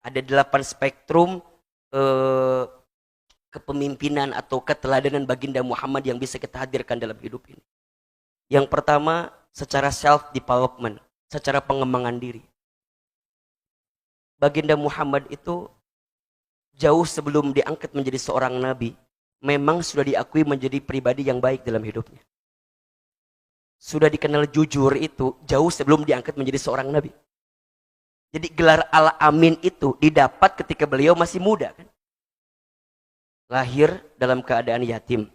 Ada 8 spektrum eh, kepemimpinan atau keteladanan baginda Muhammad yang bisa kita hadirkan dalam hidup ini. Yang pertama, secara self development, secara pengembangan diri. Baginda Muhammad itu jauh sebelum diangkat menjadi seorang nabi, memang sudah diakui menjadi pribadi yang baik dalam hidupnya. Sudah dikenal jujur itu jauh sebelum diangkat menjadi seorang nabi. Jadi gelar Al-Amin itu didapat ketika beliau masih muda kan. Lahir dalam keadaan yatim.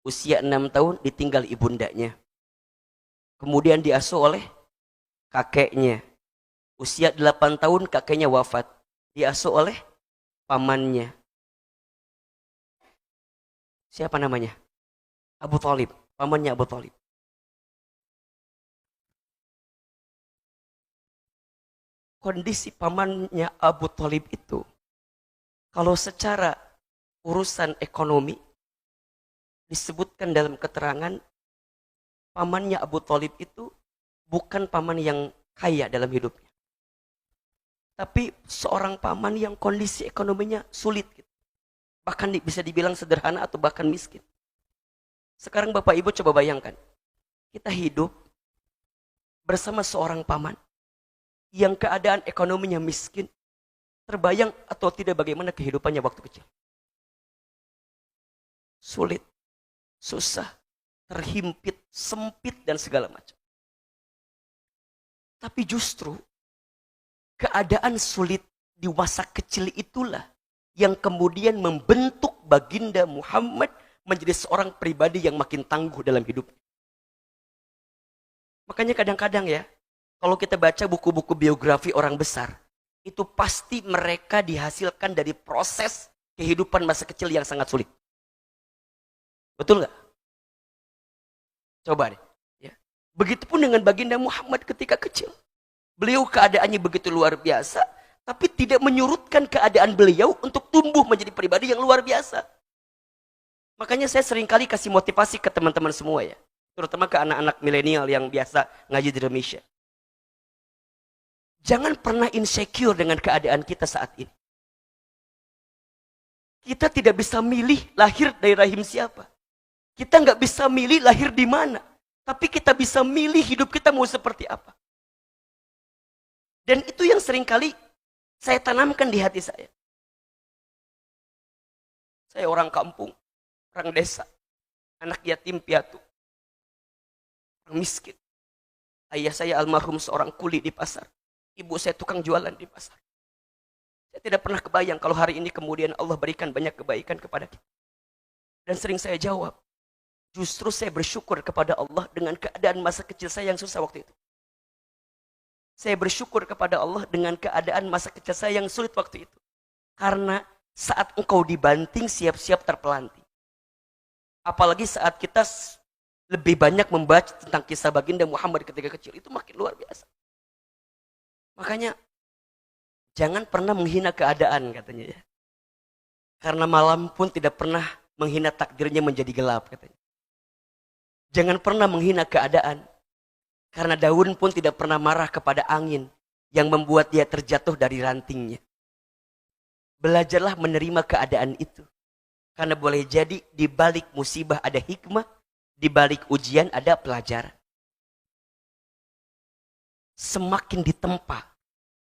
Usia 6 tahun ditinggal ibundanya. Kemudian diasuh oleh kakeknya. Usia 8 tahun kakeknya wafat. Diasuh oleh pamannya. Siapa namanya? Abu Thalib. Pamannya Abu Thalib. Kondisi pamannya Abu Thalib itu, kalau secara urusan ekonomi, disebutkan dalam keterangan, pamannya Abu Thalib itu bukan paman yang kaya dalam hidupnya. Tapi seorang paman yang kondisi ekonominya sulit. Bahkan bisa dibilang sederhana atau bahkan miskin. Sekarang Bapak Ibu coba bayangkan. Kita hidup bersama seorang paman yang keadaan ekonominya miskin. Terbayang atau tidak bagaimana kehidupannya waktu kecil. Sulit, susah, terhimpit, sempit dan segala macam. Tapi justru keadaan sulit di masa kecil itulah yang kemudian membentuk baginda Muhammad menjadi seorang pribadi yang makin tangguh dalam hidup. Makanya kadang-kadang ya, kalau kita baca buku-buku biografi orang besar, itu pasti mereka dihasilkan dari proses kehidupan masa kecil yang sangat sulit. Betul nggak? Coba deh. Ya. Begitupun dengan baginda Muhammad ketika kecil. Beliau keadaannya begitu luar biasa, tapi tidak menyurutkan keadaan beliau untuk tumbuh menjadi pribadi yang luar biasa. Makanya saya seringkali kasih motivasi ke teman-teman semua ya. Terutama ke anak-anak milenial yang biasa ngaji di Indonesia. Jangan pernah insecure dengan keadaan kita saat ini. Kita tidak bisa milih lahir dari rahim siapa. Kita nggak bisa milih lahir di mana. Tapi kita bisa milih hidup kita mau seperti apa. Dan itu yang seringkali saya tanamkan di hati saya. Saya orang kampung, orang desa, anak yatim piatu, orang miskin. Ayah saya almarhum seorang kuli di pasar. Ibu saya tukang jualan di pasar. Saya tidak pernah kebayang kalau hari ini kemudian Allah berikan banyak kebaikan kepada kita. Dan sering saya jawab, justru saya bersyukur kepada Allah dengan keadaan masa kecil saya yang susah waktu itu. Saya bersyukur kepada Allah dengan keadaan masa kecil saya yang sulit waktu itu. Karena saat engkau dibanting siap-siap terpelanting. Apalagi saat kita lebih banyak membaca tentang kisah baginda Muhammad ketika kecil. Itu makin luar biasa. Makanya jangan pernah menghina keadaan katanya ya. Karena malam pun tidak pernah menghina takdirnya menjadi gelap katanya. Jangan pernah menghina keadaan. Karena daun pun tidak pernah marah kepada angin yang membuat dia terjatuh dari rantingnya. Belajarlah menerima keadaan itu. Karena boleh jadi di balik musibah ada hikmah, di balik ujian ada pelajaran. Semakin ditempa,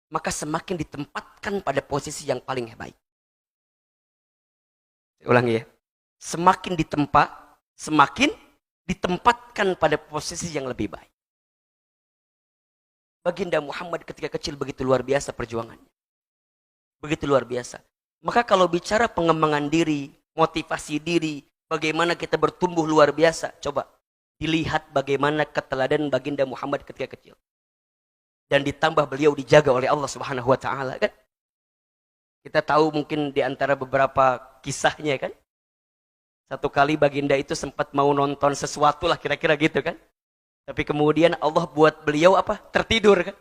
maka semakin ditempatkan pada posisi yang paling baik. Saya ulangi ya. Semakin ditempa, semakin ditempatkan pada posisi yang lebih baik. Baginda Muhammad ketika kecil begitu luar biasa perjuangannya. Begitu luar biasa. Maka kalau bicara pengembangan diri, motivasi diri, bagaimana kita bertumbuh luar biasa, coba dilihat bagaimana keteladanan baginda Muhammad ketika kecil. Dan ditambah beliau dijaga oleh Allah Subhanahu wa taala kan. Kita tahu mungkin di antara beberapa kisahnya kan. Satu kali baginda itu sempat mau nonton sesuatu lah kira-kira gitu kan. Tapi kemudian Allah buat beliau apa? Tertidur kan.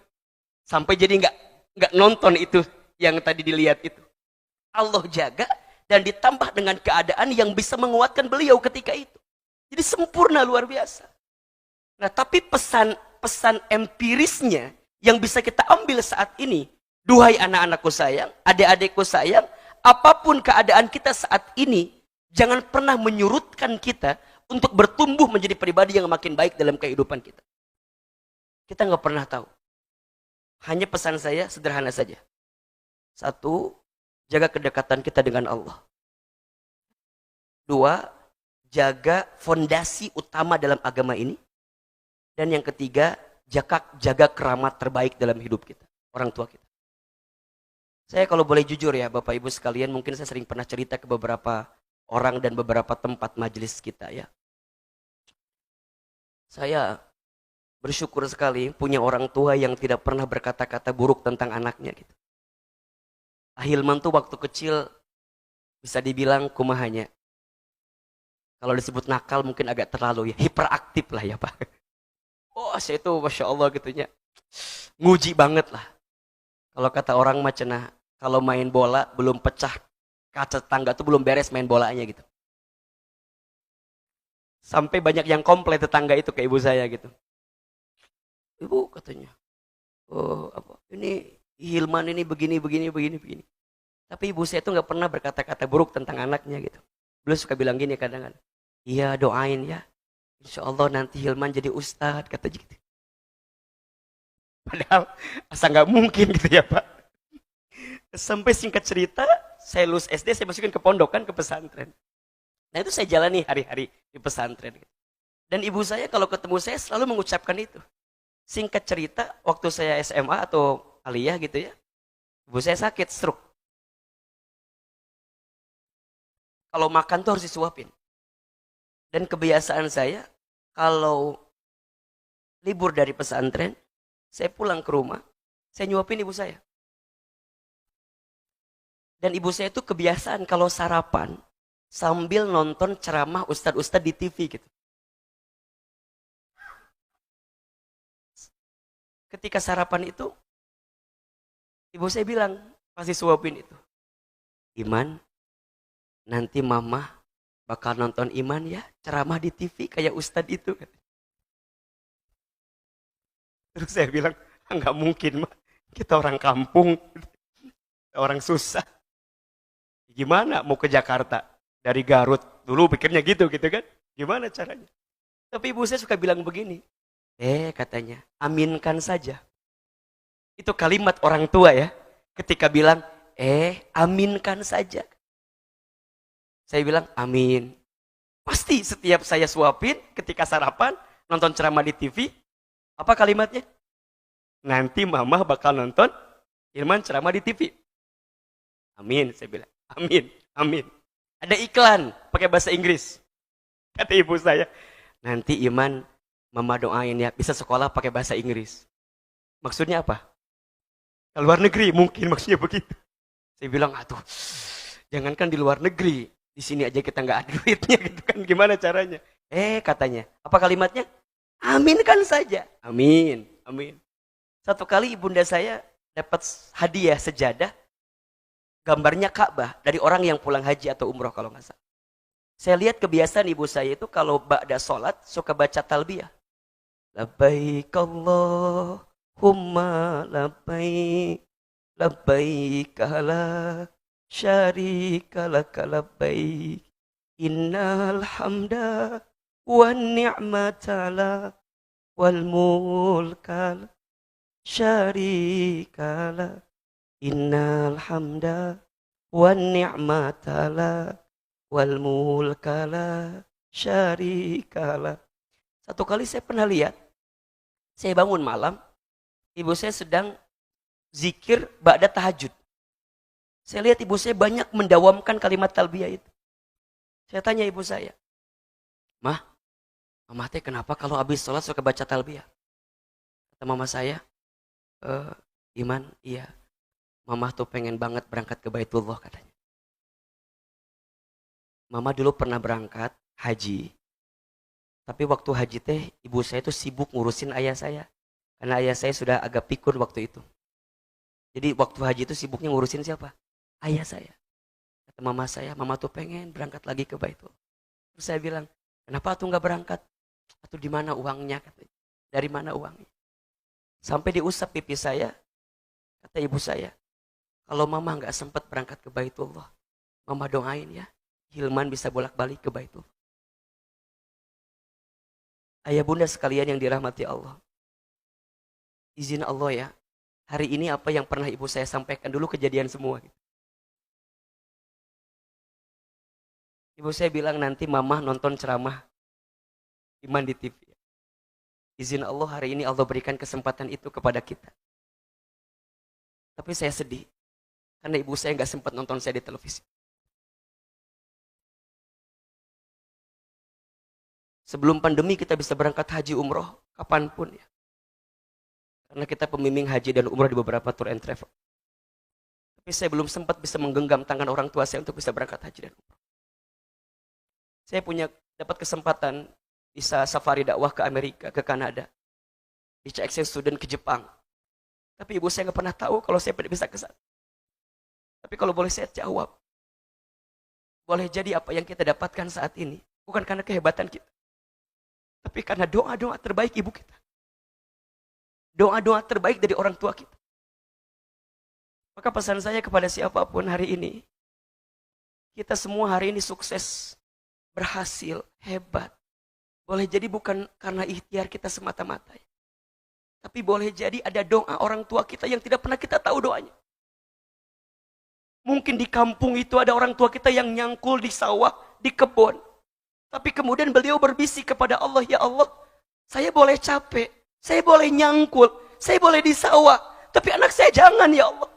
Sampai jadi nggak nonton itu yang tadi dilihat itu. Allah jaga dan ditambah dengan keadaan yang bisa menguatkan beliau ketika itu. Jadi sempurna luar biasa. Nah, tapi pesan empirisnya yang bisa kita ambil saat ini Duhai anak-anakku sayang, adik-adikku sayang, apapun keadaan kita saat ini, jangan pernah menyurutkan kita untuk bertumbuh menjadi pribadi yang makin baik dalam kehidupan kita. Kita nggak pernah tahu. Hanya pesan saya sederhana saja. Satu, jaga kedekatan kita dengan Allah. Dua, jaga fondasi utama dalam agama ini. Dan yang ketiga, jaga keramat terbaik dalam hidup kita, orang tua kita. Saya kalau boleh jujur ya Bapak Ibu sekalian, mungkin saya sering pernah cerita ke beberapa orang dan beberapa tempat majelis kita ya. Saya bersyukur sekali punya orang tua yang tidak pernah berkata-kata buruk tentang anaknya gitu. Ahilman tuh waktu kecil bisa dibilang kumahanya. Kalau disebut nakal mungkin agak terlalu ya, hiperaktif lah ya Pak. Oh saya itu Masya Allah gitunya, nguji banget lah. Kalau kata orang mah cenah, kalau main bola belum pecah kaca tetangga tuh belum beres main bolanya gitu. Sampai banyak yang komplain tetangga itu ke ibu saya gitu. Ibu katanya, oh apa ini Hilman ini begini. Tapi ibu saya tuh nggak pernah berkata-kata buruk tentang anaknya gitu. Beliau suka bilang gini kadang-kadang, iya doain ya, insya Allah nanti Hilman jadi ustadz kata gitu. Padahal asa nggak mungkin gitu ya Pak. Sampai singkat cerita, saya lulus SD, saya masukin ke pondok kan, ke pesantren. Nah itu saya jalani hari-hari di pesantren. Dan ibu saya kalau ketemu saya selalu mengucapkan itu. Singkat cerita, waktu saya SMA atau aliyah gitu ya, ibu saya sakit, stroke. Kalau makan tuh harus disuapin. Dan kebiasaan saya, kalau libur dari pesantren, saya pulang ke rumah, saya nyuapin ibu saya. Dan ibu saya itu kebiasaan kalau sarapan, sambil nonton ceramah ustadz-ustadz di TV gitu. Ketika sarapan itu, ibu saya bilang, pasti suapin itu. Iman, nanti mama bakal nonton Iman ya, ceramah di TV kayak ustadz itu. Terus saya bilang, nggak mungkin mah, kita orang kampung, orang susah. Gimana mau ke Jakarta dari Garut? Dulu pikirnya gitu kan? Gimana caranya? Tapi ibu saya suka bilang begini, katanya, aminkan saja. Itu kalimat orang tua ya, ketika bilang, aminkan saja. Saya bilang, amin. Pasti setiap saya suapin ketika sarapan, nonton ceramah di TV, apa kalimatnya? Nanti mama bakal nonton Hilman ceramah di TV. Amin, saya bilang. Amin. Ada iklan pakai bahasa Inggris. Kata ibu saya, nanti Iman, mama doain ya, bisa sekolah pakai bahasa Inggris. Maksudnya apa? Ke luar negeri mungkin maksudnya begitu. Saya bilang, aduh, jangankan di luar negeri, di sini aja kita nggak ada duitnya gitu kan, gimana caranya? Katanya, apa kalimatnya? Aminkan saja. Amin. Satu kali ibunda saya dapat hadiah sejadah, gambarnya Ka'bah dari orang yang pulang haji atau umroh kalau nggak salah. Saya lihat kebiasaan ibu saya itu kalau ba'da sholat suka baca talbiyah. Labbaik Allahumma labbaik, labbaik la syarika laka labbaik, innal hamda wan ni'mata la wal mulka la syarika la, innal hamda wan ni'mata la wal mulka la syarika la. Satu kali saya pernah lihat, saya bangun malam, ibu saya sedang zikir ba'da tahajud. Saya lihat ibu saya banyak mendawamkan kalimat talbiyah itu. Saya tanya ibu saya, Mah, mama teh kenapa kalau habis sholat suka baca talbiyah? Kata mama saya, Iman, iya. Mama tuh pengen banget berangkat ke Baitullah katanya. Mama dulu pernah berangkat haji. Tapi waktu haji teh ibu saya tuh sibuk ngurusin ayah saya. Karena ayah saya sudah agak pikun waktu itu. Jadi waktu haji itu sibuknya ngurusin siapa? Ayah saya. Kata mama saya, mama tuh pengen berangkat lagi ke Baitullah. Terus saya bilang, kenapa tuh nggak berangkat? Atau di mana uangnya katanya? Dari mana uangnya? Sampai diusap pipi saya. Kata ibu saya, kalau mama nggak sempat berangkat ke Baitullah, mama doain ya, Hilman bisa bolak-balik ke Baitullah. Ayah bunda sekalian yang dirahmati Allah. Izin Allah ya, hari ini apa yang pernah ibu saya sampaikan dulu kejadian semua. Ibu saya bilang nanti mama nonton ceramah Iman di TV. Izin Allah hari ini Allah berikan kesempatan itu kepada kita. Tapi saya sedih, karena ibu saya nggak sempat nonton saya di televisi. Sebelum pandemi kita bisa berangkat haji umroh kapanpun ya. Karena kita pembimbing haji dan umroh di beberapa tour and travel. Tapi saya belum sempat bisa menggenggam tangan orang tua saya untuk bisa berangkat haji dan umroh. Saya dapat kesempatan bisa safari dakwah ke Amerika, ke Kanada. Bisa exchange student ke Jepang. Tapi ibu saya nggak pernah tahu kalau saya bisa ke sana. Tapi kalau boleh saya jawab, boleh jadi apa yang kita dapatkan saat ini bukan karena kehebatan kita, tapi karena doa-doa terbaik ibu kita. Doa-doa terbaik dari orang tua kita. Maka pesan saya kepada siapapun hari ini, kita semua hari ini sukses, berhasil, hebat. Boleh jadi bukan karena ikhtiar kita semata-mata. Tapi boleh jadi ada doa orang tua kita yang tidak pernah kita tahu doanya. Mungkin di kampung itu ada orang tua kita yang nyangkul di sawah, di kebun. Tapi kemudian beliau berbisik kepada Allah, ya Allah, saya boleh capek, saya boleh nyangkul, saya boleh di sawah, tapi anak saya jangan ya Allah.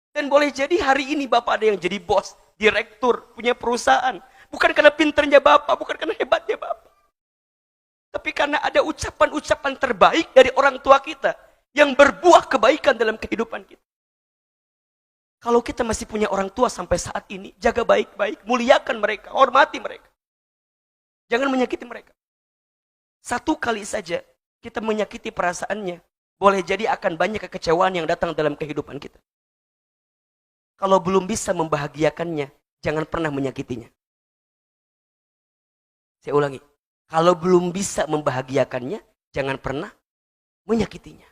Dan boleh jadi hari ini Bapak ada yang jadi bos, direktur, punya perusahaan. Bukan karena pinternya Bapak, bukan karena hebatnya Bapak. Tapi karena ada ucapan-ucapan terbaik dari orang tua kita yang berbuah kebaikan dalam kehidupan kita. Kalau kita masih punya orang tua sampai saat ini, jaga baik-baik, muliakan mereka, hormati mereka. Jangan menyakiti mereka. Satu kali saja kita menyakiti perasaannya, boleh jadi akan banyak kekecewaan yang datang dalam kehidupan kita. Kalau belum bisa membahagiakannya, jangan pernah menyakitinya. Saya ulangi, kalau belum bisa membahagiakannya, jangan pernah menyakitinya.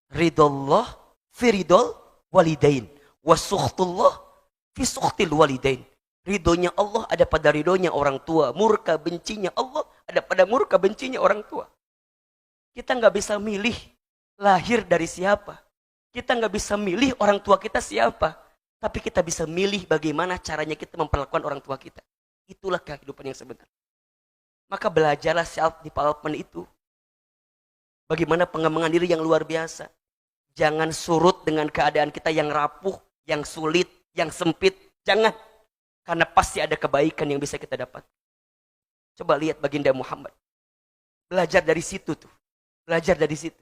Ridullah fi ridol walidain, wasukhtullah fi sukhtil walidain. Ridhonya Allah ada pada ridhonya orang tua, murka bencinya Allah ada pada murka bencinya orang tua. Kita nggak bisa milih lahir dari siapa. Kita nggak bisa milih orang tua kita siapa. Tapi kita bisa milih bagaimana caranya kita memperlakukan orang tua kita. Itulah kehidupan yang sebenarnya. Maka belajarlah self development itu. Bagaimana pengembangan diri yang luar biasa. Jangan surut dengan keadaan kita yang rapuh, yang sulit, yang sempit. Jangan. Karena pasti ada kebaikan yang bisa kita dapat. Coba lihat baginda Muhammad. Belajar dari situ tuh. Belajar dari situ.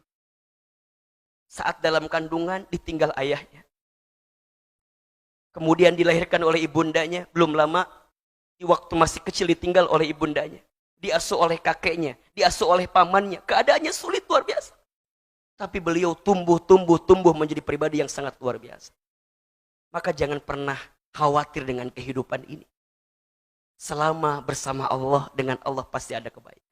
Saat dalam kandungan ditinggal ayahnya. Kemudian dilahirkan oleh ibundanya. Belum lama, di waktu masih kecil ditinggal oleh ibundanya. Diasuh oleh kakeknya, diasuh oleh pamannya. Keadaannya sulit luar biasa. Tapi beliau tumbuh menjadi pribadi yang sangat luar biasa. Maka jangan pernah khawatir dengan kehidupan ini. Selama bersama Allah, dengan Allah pasti ada kebaikan.